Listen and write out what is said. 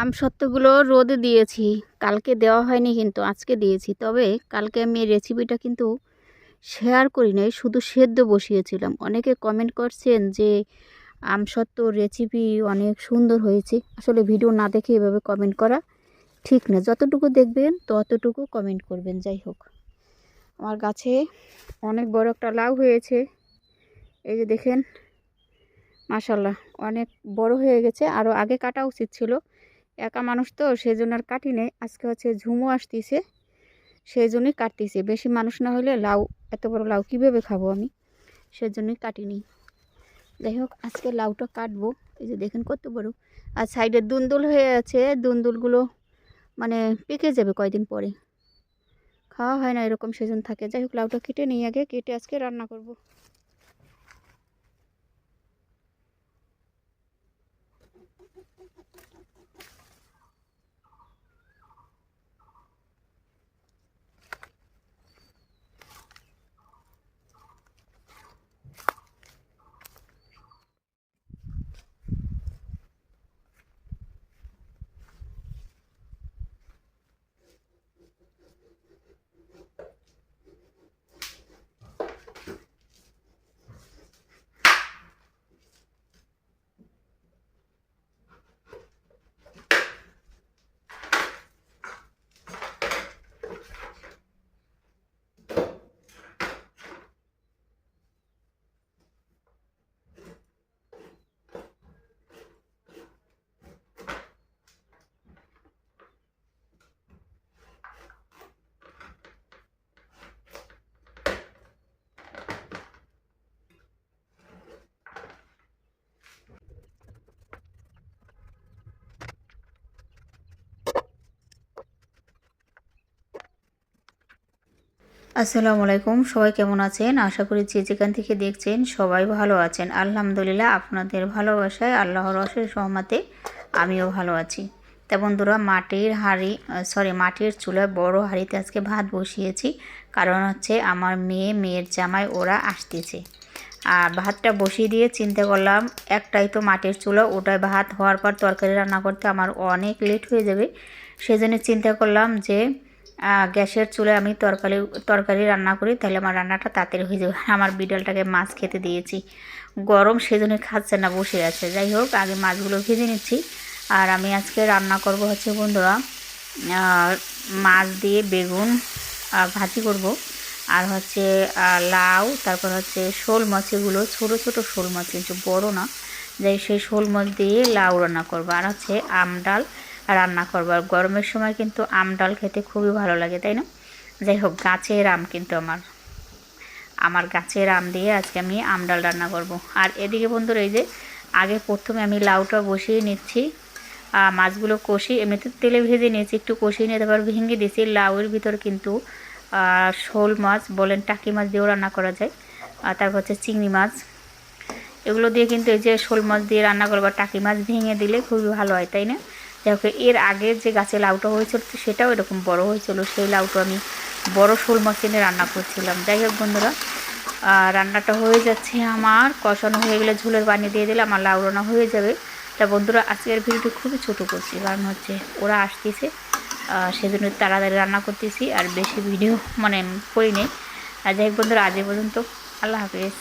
আমসত্ত্বগুলো রোদে দিয়েছি, কালকে দেওয়া হয়নি কিন্তু আজকে দিয়েছি। তবে কালকে আমি এই রেসিপিটা কিন্তু শেয়ার করি নাই, শুধু সেদ্ধ বসিয়েছিলাম। অনেকে কমেন্ট করছেন যে আমসত্ত্ব রেসিপি অনেক সুন্দর হয়েছে। আসলে ভিডিও না দেখে এভাবে কমেন্ট করা ঠিক না, যতটুকু দেখবেন ততটুকু কমেন্ট করবেন। যাই হোক, আমার গাছে অনেক বড় একটা লাউ হয়েছে, এই যে দেখেন, মাশাল্লাহ অনেক বড় হয়ে গেছে। আরও আগে কাটা উচিত ছিল, একা মানুষ তো সেই জন্য আর কাটি নেই। আজকে হচ্ছে ঝুমো আসতেছে, সেই জন্যই কাটতেছি। বেশি মানুষ না হলে লাউ, এত বড় লাউ কীভাবে খাবো আমি, সেই জন্যই কাটিনি। যাই হোক, আজকে লাউটা কাটবো। এই যে দেখেন কত বড়, আর সাইডে দুন্দুল হয়ে আছে, দুন্দুলগুলো মানে পেকে যাবে কয়দিন পরে, খাওয়া হয় না এরকম সেজন থাকে। যাই হোক, লাউটা কেটে নিই আগে, কেটে আজকে রান্না করব। আসসালামু আলাইকুম, সবাই কেমন আছেন? আশা করি যে যেখান থেকে দেখছেন সবাই ভালো আছেন। আলহামদুলিল্লাহ, আপনাদের ভালোবাসায় আল্লাহর অশেষ রহমতে আমিও ভালো আছি। তা বন্ধুরা, মাটির চুলায় বড় হাঁড়িতে আজকে ভাত বসিয়েছি। কারণ হচ্ছে আমার মেয়ের জামাই ওরা আসতেছে। আর ভাতটা বসিয়ে দিয়ে চিন্তা করলাম, একটাই তো মাটির চুলা, ওটায় ভাত হওয়ার পর তরকারি রান্না করতে আমার অনেক লেট হয়ে যাবে। সেজন্য চিন্তা করলাম যে গ্যাসের চুলায় আমি তরকারি রান্না করি, তাহলে আমার রান্নাটা তাড়াতাড়ি হয়ে যাবে। আমার বিড়ালটাকে মাছ খেতে দিয়েছি, গরম সেজন্য খাচ্ছে না, বসে আছে। যাই হোক, আগে মাছগুলো ভেজে নিচ্ছি। আর আমি আজকে রান্না করব হচ্ছে বন্ধুরা, মাছ দিয়ে বেগুন ভাজি করব। আর হচ্ছে লাউ, তারপর হচ্ছে শোল মাছ, এগুলো ছোটো ছোটো শোল মাছ, কিন্তু বড়ো না। যাই, সেই শোল মাছ দিয়ে লাউ রান্না করবো। আর হচ্ছে আম ডাল রান্না করবো। আর গরমের সময় কিন্তু আম ডাল খেতে খুবই ভালো লাগে, তাই না? যাই হোক, গাছের আম কিন্তু আমার গাছের আম দিয়ে আজকে আমি আম ডাল রান্না করব। আর এদিকে বন্ধুরা, এই যে আগে প্রথমে আমি লাউটা বসিয়ে নিচ্ছি, মাছগুলো কষি, এমনিতে তেলে ভেজে নিয়েছি, একটু কষিয়ে নিয়ে তারপর ভেঙে দিয়েছি। লাউয়ের ভিতর কিন্তু শোল মাছ বলেন, টাকি মাছ দিয়েও রান্না করা যায়। আর তারপর হচ্ছে চিংড়ি মাছ, এগুলো দিয়ে কিন্তু এই যে শোল মাছ দিয়ে রান্না করবো, টাকি মাছ ভেঙে দিলে খুবই ভালো হয়, তাই না? যাই হোক, এর আগে যে গাছে লাউটা হয়েছিল সেটাও এরকম বড় হয়েছিল, সেই লাউটা আমি বড় শোল মাছ এনে রান্না করছিলাম। যাই হোক বন্ধুরা, রান্নাটা হয়ে যাচ্ছে আমার, কষানো হয়ে গেলে ঝোলের পানি দিয়ে দিলে আমার লাউ রান্না হয়ে যাবে। তা বন্ধুরা, আজকের ভিডিওটি খুবই ছোটো করছি, কারণ হচ্ছে ওরা আসতেছে, সেজন্য তাড়াতাড়ি রান্না করতেছি, আর বেশি ভিডিও করি নেই। আর যাই হোক বন্ধুরা, আজ পর্যন্ত, আল্লাহ হাফেজ।